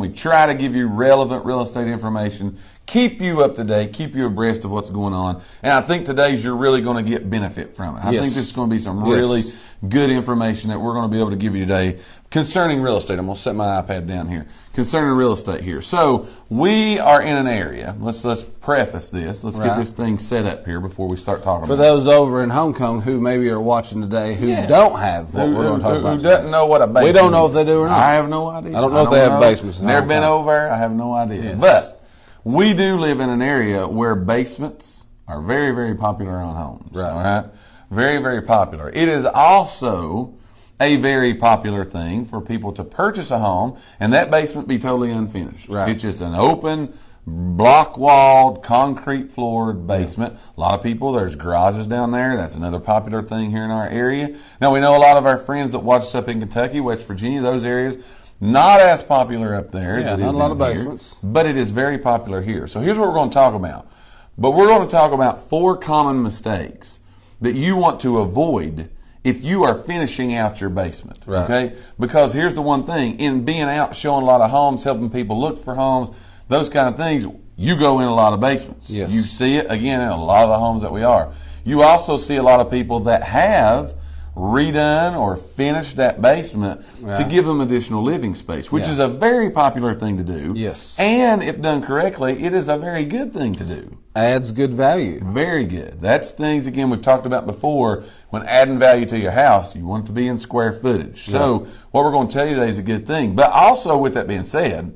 we try to give you relevant real estate information, keep you up to date, keep you abreast of what's going on. And I think today's you're really going to get benefit from it. I think this is going to be some really good information that we're going to be able to give you today concerning real estate. I'm going to set my iPad down here. Concerning real estate here. So we are in an area. Let's preface this. Let's get this thing set up here before we start talking about it. For those over in Hong Kong who maybe are watching today who don't have what we're going to talk about who doesn't know what a basement is. We don't know if they do or not. I have no idea. I don't know if they have basements. Never been over there. I have no idea. Yes. But we do live in an area where basements are very, very popular on homes. Right. All right? Very, very popular. It is also a very popular thing for people to purchase a home and that basement be totally unfinished. Right. It's just an open, block-walled, concrete-floored basement. A lot of people, there's garages down there. That's another popular thing here in our area. Now, we know a lot of our friends that watch us up in Kentucky, West Virginia, those areas, not as popular up there as it is not a lot of here, basements. but it is very popular here. So here's what we're going to talk about. But we're going to talk about 4 common mistakes that you want to avoid if you are finishing out your basement. Right. Okay? Because here's the one thing, in being out showing a lot of homes, helping people look for homes, those kind of things, you go in a lot of basements. Yes. You see it, again, in a lot of the homes that we are. You also see a lot of people that have redone or finished that basement to give them additional living space, which is a very popular thing to do. Yes. And if done correctly, it is a very good thing to do. Adds good value. Very good. That's things, again, we've talked about before. When adding value to your house, you want it to be in square footage. So what we're going to tell you today is a good thing. But also, with that being said,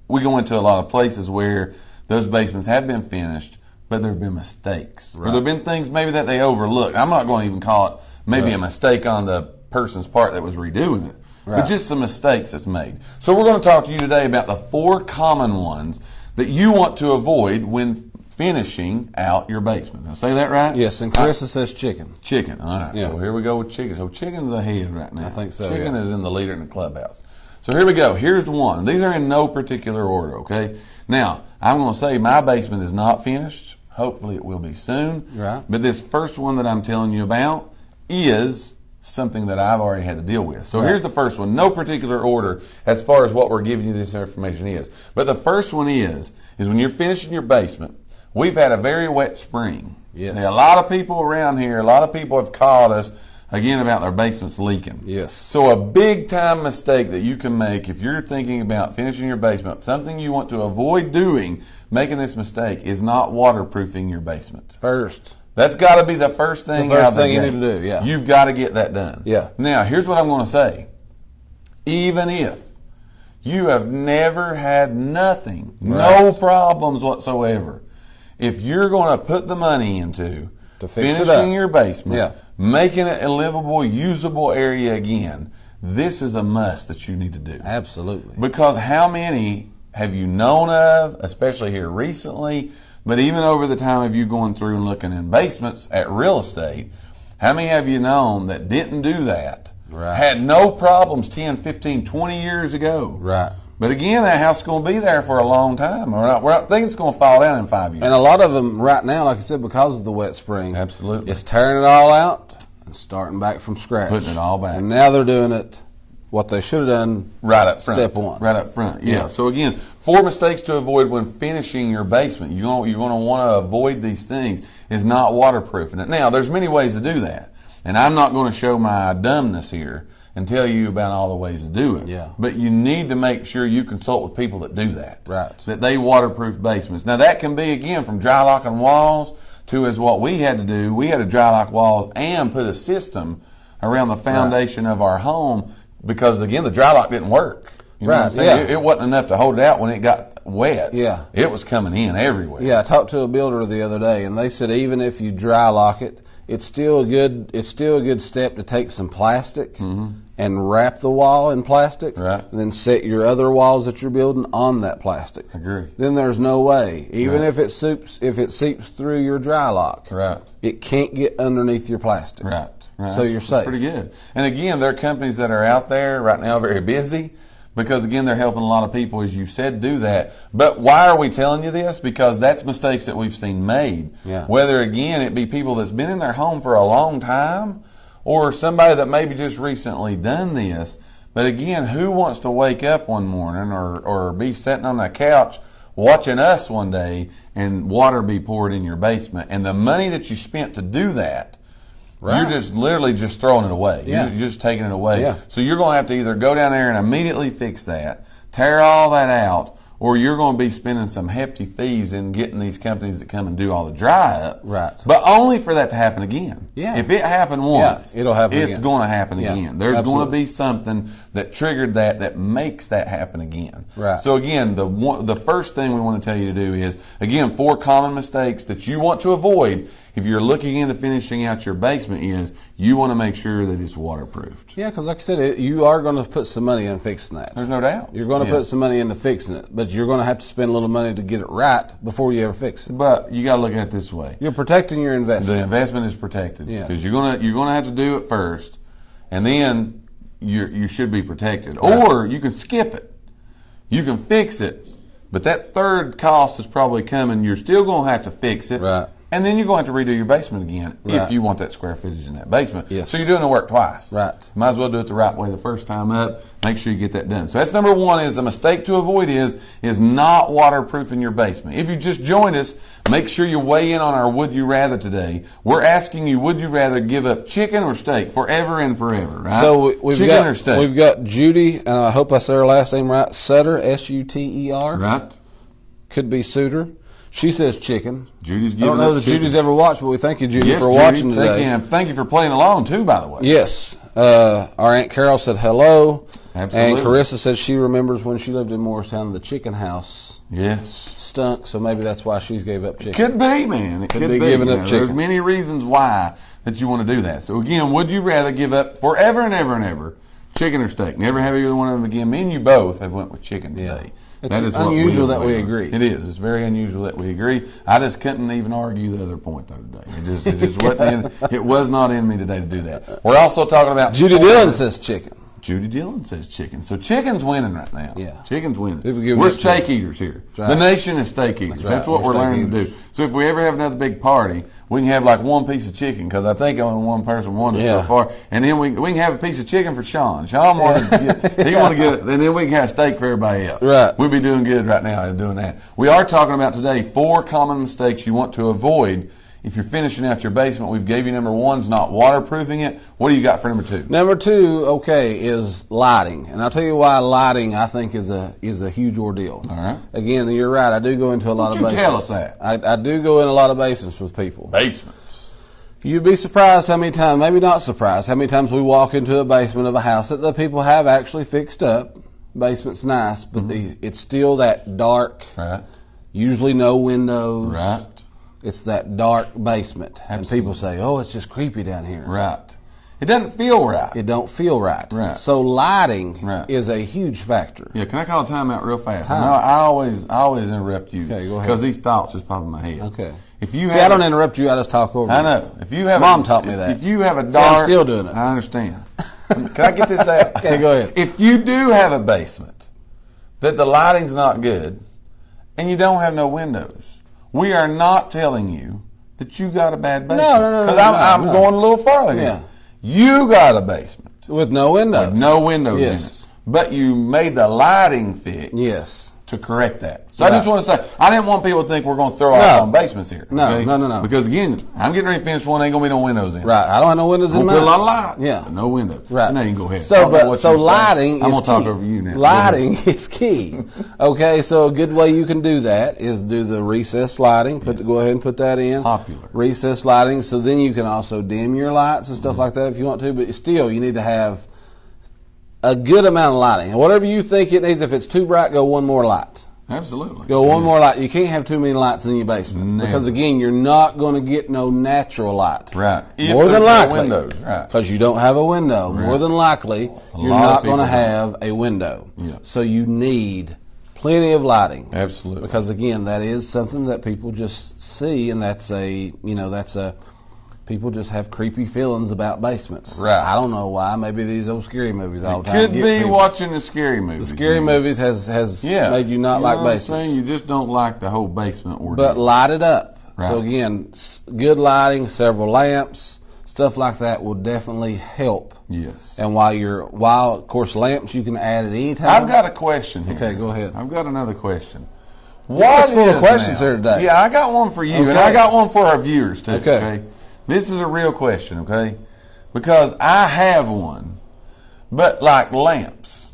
we go into a lot of places where those basements have been finished, but there have been mistakes. Or there have been things maybe that they overlooked. I'm not going to even call it maybe a mistake on the person's part that was redoing it, but just some mistakes that's made. So we're going to talk to you today about the 4 common ones that you want to avoid when finishing out your basement. Did I say that right? Yes, and Carissa says chicken. Chicken. All right. Yeah. So here we go with chicken. So chicken's ahead right now. I think so, Chicken is in the leader in the clubhouse. So here we go. Here's the one. These are in no particular order, okay? Now, I'm going to say my basement is not finished. Hopefully it will be soon. Right. But this first one that I'm telling you about is something that I've already had to deal with. So here's the first one. No particular order as far as what we're giving you this information is. But the first one is when you're finishing your basement, we've had a very wet spring. Yes. Now, a lot of people around here, a lot of people have called us, again, about their basements leaking. Yes. So a big time mistake that you can make if you're thinking about finishing your basement, something you want to avoid doing, making this mistake, is not waterproofing your basement. First. That's got to be the first thing out of the gate. you need to do, yeah. You've got to get that done. Yeah. Now, here's what I'm going to say. Even if you have never had nothing, no problems whatsoever, if you're going to put the money into to fix finishing your basement, Yeah. making it a livable, usable area again, this is a must that you need to do. Absolutely. Because how many have you known of, especially here recently, but even over the time of you going through and looking in basements at real estate, how many have you known that didn't do that, had no problems 10, 15, 20 years ago? Right. But again, that house is going to be there for a long time. We're not thinking it's going to fall down in 5 years. And a lot of them right now, like I said, because of the wet spring, Absolutely. it's tearing it all out and starting back from scratch. Putting it all back. And now they're doing it what they should have done right up front. Step 1. Right up front, yeah. So again, 4 mistakes to avoid when finishing your basement. You're going to want to avoid these things is not waterproofing it. Now, there's many ways to do that. And I'm not going to show my dumbness here and tell you about all the ways to do it. Yeah. But you need to make sure you consult with people that do that. Right. That they waterproof basements. Now, that can be, again, from dry locking walls to as what we had to do. We had to dry lock walls and put a system around the foundation of our home because, again, the dry lock didn't work. You know what I'm saying? It wasn't enough to hold it out when it got wet. Yeah. It was coming in everywhere. Yeah, I talked to a builder the other day, and they said even if you dry lock it, it's still a good step to take some plastic and wrap the wall in plastic, and then set your other walls that you're building on that plastic. Agree. Then there's no way, even if it seeps through your dry lock, it can't get underneath your plastic. Right. So you're safe. Pretty good. And again, there are companies that are out there right now very busy because, again, they're helping a lot of people, as you said, do that. But why are we telling you this? Because that's mistakes that we've seen made. Yeah. Whether, again, it be people that's been in their home for a long time or somebody that maybe just recently done this. But again, who wants to wake up one morning or be sitting on that couch watching us one day and water be poured in your basement, and the money that you spent to do that, you're just literally just throwing it away. Yeah. You're just taking it away. Yeah. So you're going to have to either go down there and immediately fix that, tear all that out, or you're going to be spending some hefty fees in getting these companies that come and do all the dry up. Right. But only for that to happen again. Yeah. If it happened once, it'll happen it's again. going to happen Yeah. again. There's Absolutely. going to be something that triggered that makes that happen again. Right. So again, the first thing we want to tell you to do is, again, 4 common mistakes that you want to avoid if you're looking into finishing out your basement is you want to make sure that it's waterproofed. Yeah, because like I said, you are going to put some money in fixing that. There's no doubt. You're going to put some money into fixing it, but you're going to have to spend a little money to get it right before you ever fix it. But you got to look at it this way. You're protecting your investment. The investment is protected. Yeah. Because you're gonna have to do it first, and then you should be protected. Right. Or you can skip it. You can fix it, but that third cost is probably coming. You're still going to have to fix it. Right. And then you're going to have to redo your basement again Right. if you want that square footage in that basement. Yes. So you're doing the work twice. Right. Might as well do it the right way the first time up. Make sure you get that done. So that's number one. Is a mistake to avoid is not waterproofing your basement. If you just joined us, make sure you weigh in on our Would You Rather today. We're asking you, would you rather give up chicken or steak forever and forever? Right? So we've chicken or steak? We've got Judy, and I hope I said her last name right, Sutter, Suter. Right. Could be Suter. She says chicken. Judy's I giving don't know up that chicken. Judy's ever watched, but we thank you, Judy, Yes, for Judy, watching today. Thank you for playing along too, by the way. Yes. Our Aunt Carol said hello. Absolutely. And Carissa said she remembers when she lived in Morristown, the chicken house Yes. stunk, so maybe that's why she's gave up chicken. Could be, man. It could be be. giving up There's chicken. many reasons why that you want to do that. So again, would you rather give up forever and ever and ever chicken or steak? Never have either one of them again. Me and you both have went with chicken today. It's That is what unusual that we have. agree. It is. It's very unusual that we agree. I just couldn't even argue the other point the other day. It just wasn't it was not in me today to do that. We're also talking about Judy Dillon says chicken. Judy Dillon says chicken. So chicken's winning right now. Yeah. Chicken's winning. People give We're us steak chicken. eaters here. That's The right. nation is steak eaters. That's right. That's what We're we're steak learning to eaters. do. So if we ever have another big party, we can have like one piece of chicken, because I think only one person wanted it so far. And then we can have a piece of chicken for Sean. Sean wanted to get, he wanted to get it, and then we can have steak for everybody else. Right. We'd be doing good right now in doing that. We are talking about today 4 common mistakes you want to avoid if you're finishing out your basement. We've gave you number 1 is not waterproofing it. What do you got for number 2? Number 2, is lighting. And I'll tell you why lighting, I think, is a huge ordeal. All right. Again, you're right. I do go into a lot of Why don't you basements. tell us that? I do go in a lot of basements with people. Basements. You'd be surprised how many times, maybe not surprised, how many times we walk into a basement of a house that the people have actually fixed up. Basement's nice, but it's still that dark, Right. usually no windows. Right. It's that dark basement. Absolutely. And people say, oh, it's just creepy down here. Right. It doesn't feel right. It don't feel right. Right. So lighting Right. is a huge factor. Yeah, can I call a timeout real fast? Time. No, I always interrupt you. Okay, go ahead. Because these thoughts just pop in my head. Okay. If you See, I don't interrupt you. I just talk over I you. know. If you have Mom taught me that. If you have a dark, See, I'm still doing it. I understand. Can I get this out? Okay, go ahead. If you do have a basement that the lighting's not good and you don't have no windows, we are not telling you that you got a bad basement. No. Because I'm going a little farther here. Yeah. You got a basement With no windows. with no windows Yes. in it, but you made the lighting fix. Yes. To correct that. So Right. I just want to say, I didn't want people to think we're going to throw No. off on basements here. No, okay? no. Because again, I'm getting ready to finish one, ain't going to be no windows in. Right. I don't have no windows in We'll mine. put a lot of light. Yeah. But no windows. Right. Now you can go ahead. I So, don't know what you're saying. lighting I'm is going to talk key. over you now. Lighting is key. Okay, so a good way you can do that is do the recessed lighting. Go ahead and put that in. Popular. Recessed lighting. So then you can also dim your lights and stuff like that if you want to. But still, you need to have a good amount of lighting. And whatever you think it needs, if it's too bright, go one more light. Absolutely. Go one more light. You can't have too many lights in your basement. Never. Because again, you're not going to get no natural light. Right. If More than there's no likely. windows. Right. Because you don't have a window. Right. More than likely, you're lot of not going to people have a window. Yeah. So you need plenty of lighting. Absolutely. Because again, that is something that people just see, and people just have creepy feelings about basements. Right. I don't know why. Maybe these old scary movies all It the time could get be people. watching the scary movies. The scary man. movies has Yeah. made you not know like what I'm basements. saying? You just don't like the whole basement ordeal. But light it up. Right. So again, good lighting, several lamps, stuff like that will definitely help. Yes. And while of course lamps you can add at any time. I've got a question here. Okay, go ahead. I've got another question. What full of questions here today? Yeah, I got one for you, and I got one for our viewers too. Okay. This is a real question, okay? Because I have one, but like lamps,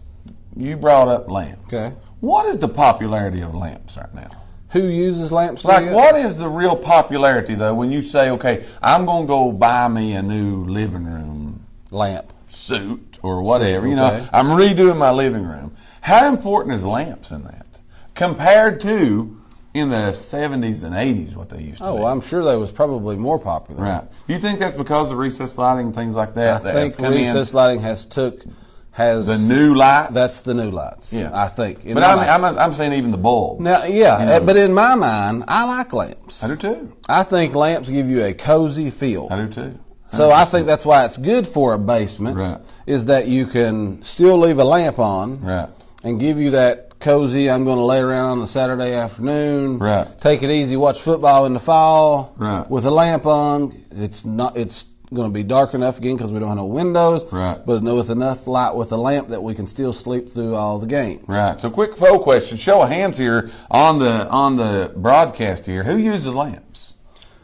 you brought up lamps. Okay. What is the popularity of lamps right now? Who uses lamps? Like, what is the real popularity though when you say, okay, I'm gonna go buy me a new living room lamp suit or whatever? You okay. know, I'm redoing my living room. How important is lamps in that compared to in the 70s and 80s what they used to be? Oh, I'm sure they was probably more popular. Right. You think that's because of recessed lighting and things like that? I think recessed lighting has the new light. That's the new lights. Yeah, I think. But I'm saying even the bulb. Now, yeah, you know, but in my mind, I like lamps. I do too. I think lamps give you a cozy feel. I do too. So I think that's why it's good for a basement. Right. Is that you can still leave a lamp on. Right. And give you that cozy, I'm going to lay around on a Saturday afternoon. Right. Take it easy, watch football in the fall. Right. With a lamp on. It's going to be dark enough again because we don't have no windows. Right. But with enough light with a lamp that we can still sleep through all the games. Right. So quick poll question. Show of hands here on the broadcast here. Who uses lamps?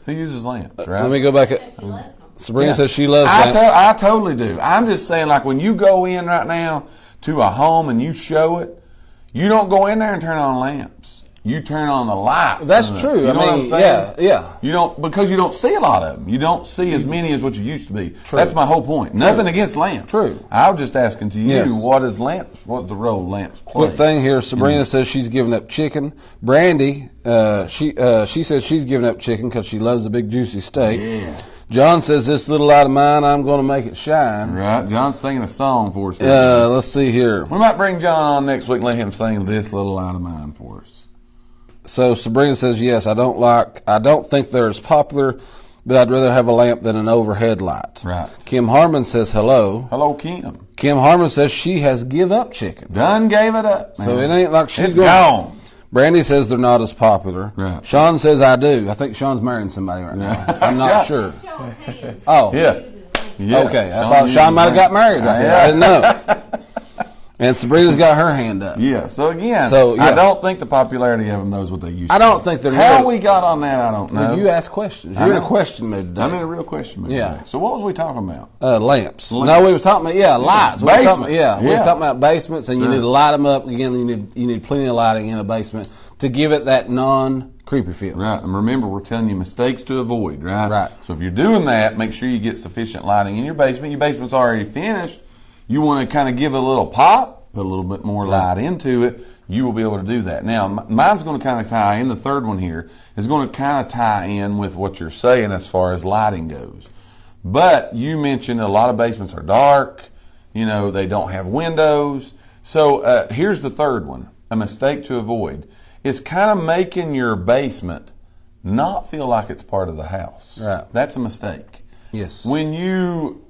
Who uses lamps? Right. Let me go back. Sabrina says she loves lamps. I totally do. I'm just saying, like when you go in right now to a home and you show it, you don't go in there and turn on lamps. You turn on the light. That's true. You know what I'm saying? Yeah. You don't, because you don't see a lot of them. You don't see as many as what you used to be. True. That's my whole point. True. Nothing against lamps. Tr's. I was just asking to you, Yes. what's the role lamps play? Quick thing here, Sabrina says she's giving up chicken. Brandy, she says she's giving up chicken because she loves the big juicy steak. Yeah. John says this little light of mine, I'm going to make it shine. Right. John's singing a song for us. Let's see here. We might bring John on next week and let him sing this little light of mine for us. So Sabrina says, yes, I don't think they're as popular, but I'd rather have a lamp than an overhead light. Right. Kim Harmon says hello. Hello, Kim. Kim Harmon says she has give up chicken. Done gave it up. Man. So it ain't like she's It's gone. Brandy says they're not as popular. Right. Sean says I do. I think Sean's marrying somebody right now. I'm not sure. Oh. Yeah. Okay. I thought Sean might have got married right there. I didn't know. And Sabrina's got her hand up. Yeah. So again, yeah. I don't think the popularity of them knows what they used to. I don't think they're. How we got on that, I don't know. You ask questions. You're in a question mood today. I'm in a real question mood Yeah. today. So what was we talking about? Lamps. No, we was talking about lights. Basements. We was talking about basements, and you need to light them up. Again, you need plenty of lighting in a basement to give it that non-creepy feel. Right. And remember, we're telling you mistakes to avoid. Right. Right. So if you're doing that, make sure you get sufficient lighting in your basement. Your basement's already finished. You want to kind of give it a little pop. Put a little bit more light into it, you will be able to do that. Now, mine's going to kind of tie in. The third one here is going to kind of tie in with what you're saying as far as lighting goes. But you mentioned a lot of basements are dark. You know, they don't have windows. So here's the third one, a mistake to avoid. It's kind of making your basement not feel like it's part of the house. Right. That's a mistake. Yes. When you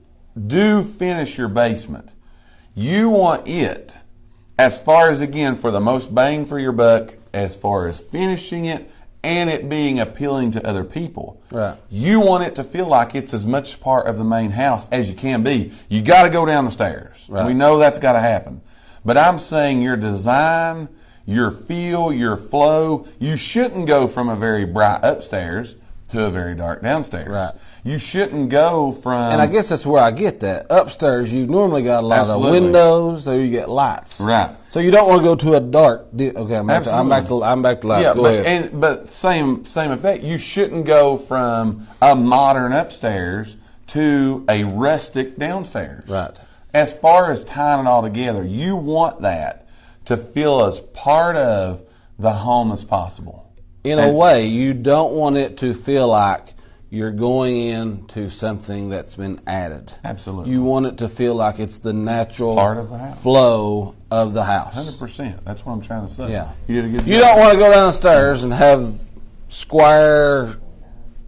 do finish your basement, you want it, as far as, again, for the most bang for your buck, as far as finishing it and it being appealing to other people. Right. You want it to feel like it's as much part of the main house as you can be. You got to go down the stairs. Right. We know that's got to happen. But I'm saying your design, your feel, your flow, you shouldn't go from a very bright upstairs to a very dark downstairs. Right. You shouldn't go from... And I guess that's where I get that. Upstairs, you've normally got a lot Absolutely. of windows, so you get lights. Right. So you don't want to go to a dark... Okay, I'm back to lights. Yeah, go ahead. But same effect. You shouldn't go from a modern upstairs to a rustic downstairs. Right. As far as tying it all together, you want that to feel as part of the home as possible. In a way, you don't want it to feel like you're going into something that's been added. Absolutely. You want it to feel like it's the natural part of the house. Flow of the house. 100%. That's what I'm trying to say. Yeah. You did a good job. You don't want to go downstairs and have square,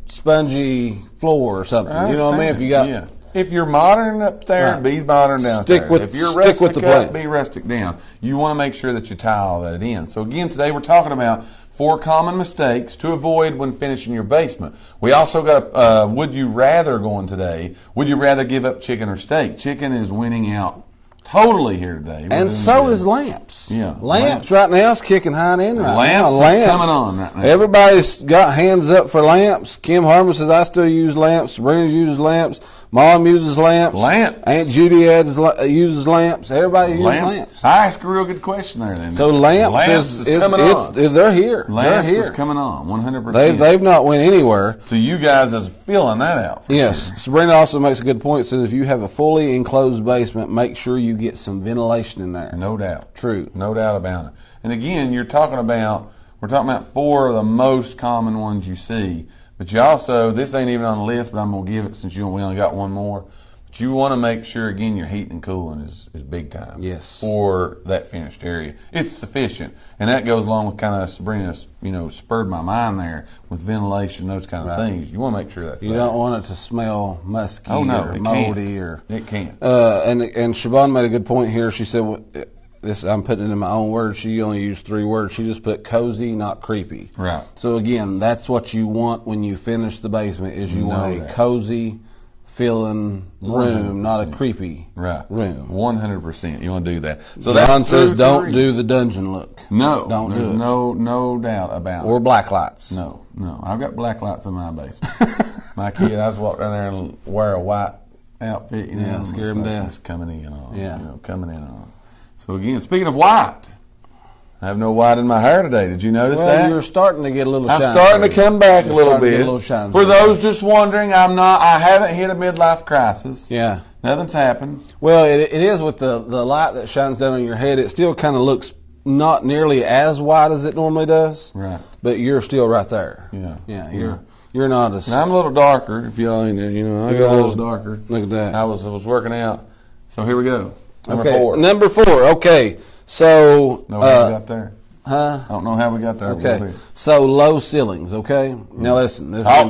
spongy floor or something. You know what I mean? If you got If you're modern up there, be modern downstairs. If you're rustic up, be rustic down. You want to make sure that you tie all that in. So again, today we're talking about 4 common mistakes to avoid when finishing your basement. We also got would you rather going today. Would you rather give up chicken or steak? Chicken is winning out totally here today. And so is lamps. Yeah. Lamps right now is kicking high and in right now. Lamps coming on right now. Everybody's got hands up for lamps. Kim Harmon says, I still use lamps. Sabrina uses lamps. Mom uses lamps. Aunt Judy uses lamps. Everybody uses lamps. I asked a real good question there then. So lamps is coming on. They're here. Lamps they're here. is coming on, 100%. They've not went anywhere. So you guys is filling that out. Yes. Sure. Sabrina also makes a good point. Says if you have a fully enclosed basement, make sure you get some ventilation in there. No doubt. True. No doubt about it. And again, we're talking about 4 of the most common ones you see. But you also, this ain't even on the list, but I'm going to give it since we only got one more. But you want to make sure, again, your heating and cooling is big time. Yes. For that finished area. It's sufficient. And that goes along with kind of Sabrina's, spurred my mind there with ventilation, those kind of things. You want to make sure that's You don't want it to smell musky or moldy. It can't. And Siobhan made a good point here. She said, I'm putting it in my own words. She only used 3 words. She just put cozy, not creepy. Right. So again, that's what you want when you finish the basement is you want a cozy feeling room, not a creepy room. 100%. You want to do that. So John says don't do the dungeon look. No. Don't do it. No doubt about it. Or black lights. No. I've got black lights in my basement. My kid, I just walk down there and wear a white outfit. Scare them down. Just coming in on. Coming in on. So again, speaking of white, I have no white in my hair today. Did you notice that? You're starting to get a little shine. I'm starting to come back a little bit. For those just wondering, I haven't hit a midlife crisis. Yeah. Nothing's happened. Well, it is with the light that shines down on your head. It still kind of looks not nearly as white as it normally does. Right. But you're still right there. Yeah. You're not as... Now, I'm a little darker, if y'all ain't there. I got a little darker. Look at that. I was working out. So here we go. Number 4. Okay. So... No, how we got there. Huh? I don't know how we got there. Okay. So low ceilings, okay? Now listen, this I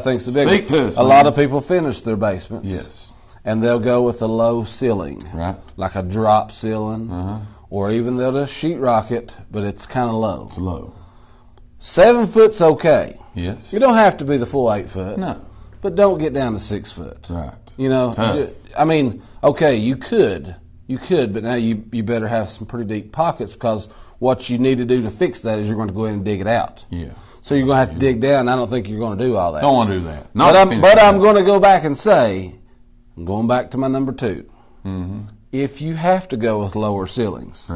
think is the big Speak to us, a lot of people finish their basements. Yes. And they'll go with a low ceiling. Right. Like a drop ceiling. Or even they'll just sheetrock it, but it's kind of low. It's low. 7 foot's okay. Yes. You don't have to be the full 8 foot. No. But don't get down to 6 foot. Right. Okay, you could, but now you better have some pretty deep pockets because what you need to do to fix that is you're going to go in and dig it out. Yeah. So you're going to have to dig down. I don't think you're going to do all that. Don't want to do that. But I'm going to go back and say, I'm going back to my number 2. Mm-hmm. If you have to go with lower ceilings,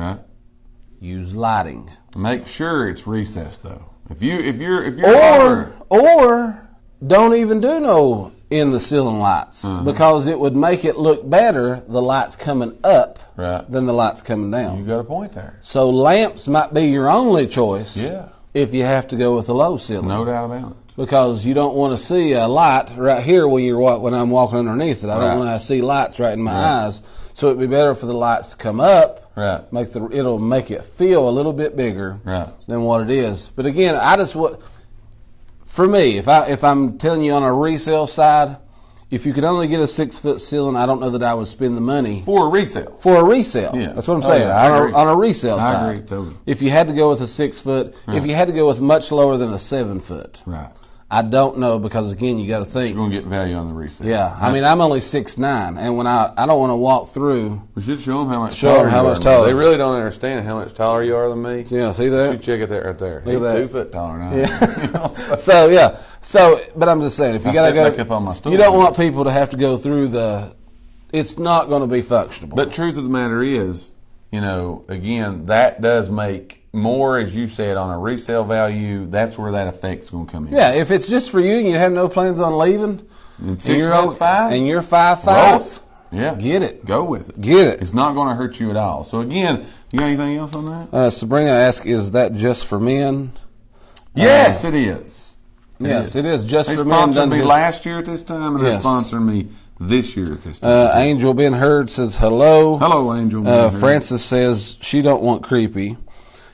use lighting. Make sure it's recessed though. If you're or don't even do no in the ceiling lights because it would make it look better the lights coming up than the lights coming down. You got a point there. So lamps might be your only choice if you have to go with a low ceiling. No doubt about it. Because you don't want to see a light right here when I'm walking underneath it. I don't want to see lights right in my eyes. So it'd be better for the lights to come up. Right. It'll make it feel a little bit bigger than what it is. But again, for me, if I'm telling you on a resale side, if you could only get a 6 foot ceiling, I don't know that I would spend the money for a resale. Yeah. That's what I'm saying. On a resale side. I agree totally. If you had to go with a 6 foot, if you had to go with much lower than a 7 foot, I don't know because again you got to think you're going to get value on the resale. Yeah, I mean I'm only 6'9", and when I don't want to walk through. We should show them how much taller. They really don't understand how much taller you are than me. Yeah, see that? You check it there right there. Look at that. 2 foot taller now. Yeah. But I'm just saying if you got to go, back up on my stool, you don't want people to have to go through it's not going to be functional. But truth of the matter is, again, that does make more, as you said, on a resale value. That's where that effect's going to come in. Yeah, if it's just for you and you have no plans on leaving, and you're 5'5", and you're 5'5", yeah, get it. Go with it. Get it. It's not going to hurt you at all. So again, you got anything else on that? Sabrina asked, "Is that just for men?" Yes, it is. It is just for men. They sponsored me last year at this time, and they're sponsoring me this year at this time. Angel Ben Hurd says hello. Hello, Angel. Francis says she don't want creepy.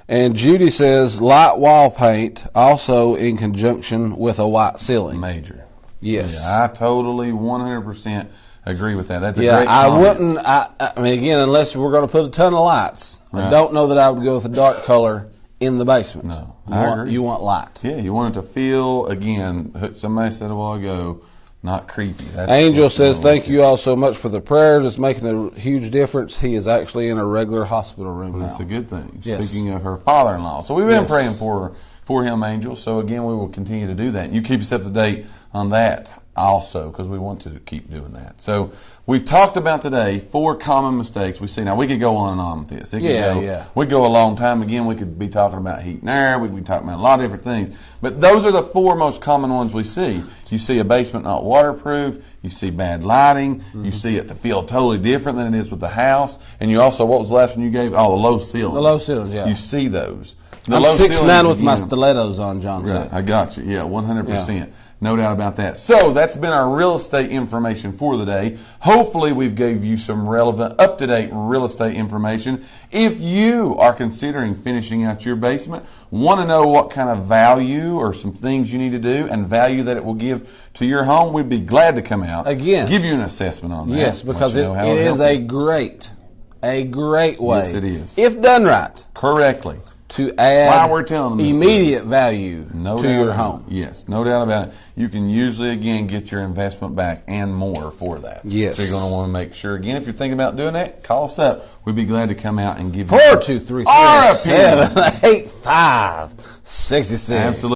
And Judy says light wall paint also in conjunction with a white ceiling. Major. Yes. Yeah, I totally 100% agree with that. That's a yeah, great I comment. wouldn't. I mean, again, unless we're going to put a ton of lights, Right. I don't know that I would go with a dark color in the basement. No, I agree. You want light. Yeah, you want it to feel, again, somebody said a while ago, not creepy. That's Angel says, thank you all so much for the prayers. It's making a huge difference. He is actually in a regular hospital room now. That's a good thing. Yes. Speaking of her father-in-law. So we've been Yes. praying for him, Angel. So again, we will continue to do that. You keep us up to date on that also, because we want to keep doing that. So we've talked about today 4 common mistakes we see. Now we could go on and on with this. We'd go a long time. Again, we could be talking about heat and air. We could be talking about a lot of different things. But those are the 4 most common ones we see. You see a basement not waterproof. You see bad lighting. You see it to feel totally different than it is with the house. And you also, what was the last one you gave? Oh, the low ceilings. The low ceilings, yeah. You see those. I'm 6'9" with my stilettos on, John said. Right, I got you. Yeah, 100%. Yeah. No doubt about that. So that's been our real estate information for the day. Hopefully we've gave you some relevant, up-to-date real estate information. If you are considering finishing out your basement, want to know what kind of value or some things you need to do and value that it will give to your home, we'd be glad to come out. Again. Give you an assessment on that. Yes, because it is a great way. Yes, it is. If done right. Correctly. To add why we're telling them immediate value to your home. Yes, no doubt about it. You can usually, again, get your investment back and more for that. Yes. So you're going to want to make sure, again, if you're thinking about doing that, call us up. We'd be glad to come out and give you 423 our opinion. 785 66. Absolutely.